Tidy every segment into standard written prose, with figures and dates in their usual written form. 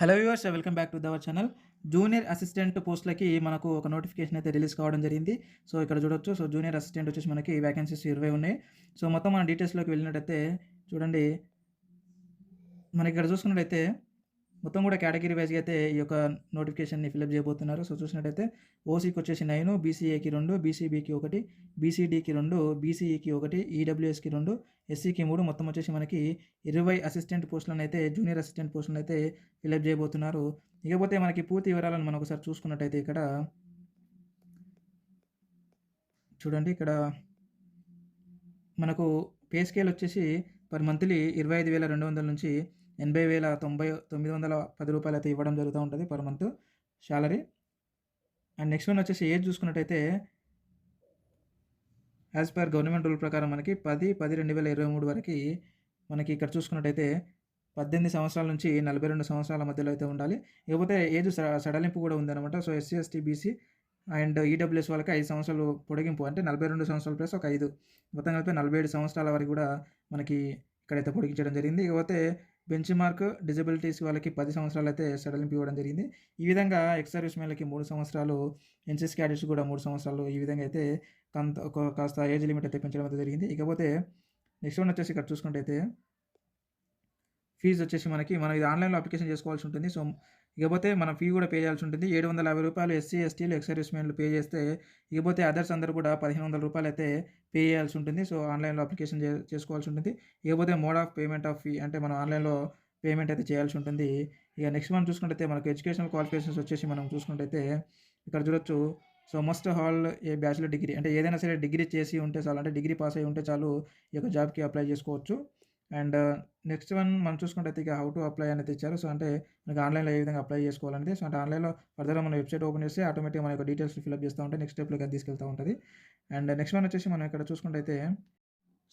Hello viewers, welcome back to our channel. Junior assistant పోస్ట్‌లకి మనకు ఒక నోటిఫికేషన్ అయితే రిలీజ్ కావడం జరిగింది. సో, ఇక్కడ చూడొచ్చు. సో, జూనియర్ అసిస్టెంట్ వచ్చేసి మనకి వేకెన్సీస్ 20 ఉన్నాయి. సో, మొత్తం మన డీటెయిల్స్‌లోకి వెళ్ళినట్టయితే చూడండి. మనకిక్కడ చూసుకున్నట్టయితే మొత్తం కూడా కేటగిరీ వైస్‌గా అయితే ఈ యొక్క నోటిఫికేషన్‌ని ఫిలప్ చేయబోతున్నారు. సో, చూసినట్టయితే ఓసీకి వచ్చేసి 9, బీసీఏకి 2, బీసీబీకి 1, బీసీడీకి 2, బీసీఈకి 1, ఈడబ్ల్యూఎస్‌కి 2, ఎస్సీకి 3 మొత్తం వచ్చేసి మనకి 20 అసిస్టెంట్ పోస్టులనైతే జూనియర్ అసిస్టెంట్ పోస్టులనైతే ఫిలప్ చేయబోతున్నారు. ఇకపోతే మనకి పూర్తి వివరాలను మనం ఒకసారి చూసుకున్నట్టయితే ఇక్కడ చూడండి. ఇక్కడ మనకు పే స్కేల్ వచ్చేసి పర్ మంత్లీ 25,200 నుంచి 80,910 రూపాయలైతే ఇవ్వడం జరుగుతూ ఉంటది per month salary. And next one వచ్చేసి ఏజ్ చూసుకున్నట్టయితే యాజ్ పర్ గవర్నమెంట్ రూల్ ప్రకారం మనకి 10/10/2023 వరకి మనకి ఇక్కడ చూసుకున్నట్టయితే 18 సంవత్సరాల నుంచి 42 సంవత్సరాల మధ్యలో అయితే ఉండాలి. ఇకపోతే ఏజ్ సడలింపు కూడా ఉందన్నమాట. So, SC, ST, BC and EWS వాళ్ళకి 5 సంవత్సరాలు పొడిగింపు, అంటే 42 సంవత్సరాలు ప్లస్ ఒక 5 మొత్తం కలిపి 47 సంవత్సరాల వరకు కూడా మనకి ఇక్కడైతే పొడిగించడం జరిగింది. ఇకపోతే బెంచ్ మార్క్ డిజబిలిటీస్ వాళ్ళకి 10 సంవత్సరాలు అయితే సడలింపు ఇవ్వడం జరిగింది. ఈ విధంగా ఎక్స్ సర్వీస్ మెన్‌లకి 3 సంవత్సరాలు, ఎన్‌సీసీ క్యాడెట్స్ కూడా 3 సంవత్సరాలు, ఈ విధంగా అయితే కాస్త ఏజ్ లిమిట్ అయితే పెంచడం అయితే జరిగింది. ఇకపోతే నెక్స్ట్ వన్ వచ్చేసి ఇక్కడ చూసుకున్నట్టయితే ఫీజ్ వచ్చేసి మనం ఇది ఆన్‌లైన్‌లో అప్లికేషన్ చేసుకోవాల్సి ఉంటుంది. సో, ఇకపోతే మనం ఫీ కూడా పే చేయాల్సి ఉంటుంది. రూ. 750 ఎస్సీ, ఎస్టీలు, ఎక్స్ సర్వీస్ మెన్‌లు పే చేస్తే, ఇకపోతే అదర్స్ అందరూ కూడా రూ. 1,500 అయితే పే చేయాల్సి ఉంటుంది. సో, ఆన్‌లైన్‌లో అప్లికేషన్ చేసుకోవాల్సి ఉంటుంది. ఇకపోతే mode of payment of fee, అంటే మనం ఆన్‌లైన్‌లో పేమెంట్ అయితే చేయాల్సి ఉంటుంది. ఇక నెక్స్ట్ మనం చూసుకున్నట్టయితే మనకు ఎడ్యుకేషనల్ క్వాలిఫికేషన్స్ వచ్చేసి మనం చూసుకున్నట్టయితే ఇక్కడ చూడొచ్చు. So, must hall a bachelor degree, అంటే ఏదైనా సరే డిగ్రీ చేసి ఉంటే చాలు, అంటే డిగ్రీ పాస్ అయ్యి ఉంటే చాలు ఈ యొక్క జాబ్‌కి అప్లై చేసుకోవచ్చు. అండ్ నెక్స్ట్ వన్ మనం చూసుకున్నట్టయితే ఇక హౌ టు అప్లై అనేది ఇచ్చారు. సో, అంటే మనకి ఆన్‌లైన్‌లో ఏ విధంగా అప్లై చేసుకోవాలనేది. సో, అంటే ఆన్‌లైన్‌లో ఫర్దర్‌గా మన వెబ్‌సైట్ ఓపెన్ చేస్తే ఆటోమేటిక్‌గా మన యొక్క డీటెయిల్స్ ఫిలప్ చేస్తా ఉంటే నెక్స్ట్ స్టెప్‌లోకి అది తీసుకెళ్తా ఉంటది. అండ్ నెక్స్ట్ వన్ వచ్చేసి మనం ఇక్కడ చూసుకున్నట్టయితే,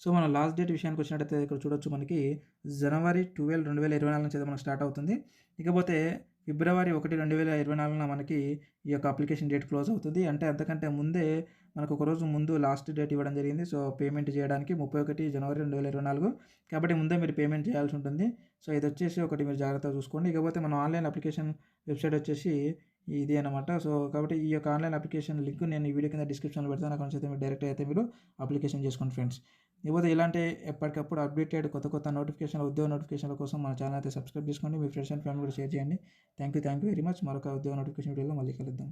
సో, మన లాస్ట్ డేట్ విషయానికొచ్చినట్టయితే ఇక్కడ చూడొచ్చు. మనకి జనవరి 12, 2024 నుంచి అయితే మనకు స్టార్ట్ అవుతుంది. ఇకపోతే ఫిబ్రవరి 1, 2024 మనకి ఈ యొక్క అప్లికేషన్ డేట్ క్లోజ్ అవుతుంది. అంటే అంతకంటే ముందే మనకు ఒక రోజు ముందు లాస్ట్ డేట్ ఇవ్వడం జరిగింది. సో, పేమెంట్ చేయడానికి 31 జనవరి 2024. కాబట్టి ముందే మీరు పేమెంట్ చేయాల్సి ఉంటుంది. సో, ఇదొచ్చేసి ఒకటి మీరు జాగ్రత్తగా చూసుకోండి. ఇకపోతే మన ఆన్‌లైన్ అప్లికేషన్ వెబ్‌సైట్ వచ్చేసి ఇది అన్నమాట. సో, కాబట్టి ఈ యొక్క ఆన్‌లైన్ అప్లికేషన్ లింక్ నేను ఈ వీడియో కింద డిస్క్రిప్షన్‌లో పెడతాను. అక్కడి నుంచి అయితే మీరు డైరెక్ట్‌గా అయితే మీరు అప్లికేషన్ చేసుకోండి ఫ్రెండ్స్. ఇకపోతే ఇలాంటి ఎప్పటికప్పుడు అప్డేటెడ్ కొత్త నోటిఫికేషన్‌ల, ఉద్యోగ నోటిఫికేషన్‌ల కోసం మన ఛానెల్ అయితే సబ్స్క్రైబ్ చేసుకోండి. మీ ఫ్రెండ్స్ అండ్ ఫ్యామిలీ కూడా షేర్ చేయండి. Thank you very much. మరొక ఉద్యోగ నోటిఫికేషన్ వీడియోలో మళ్ళీ కలుద్దాం.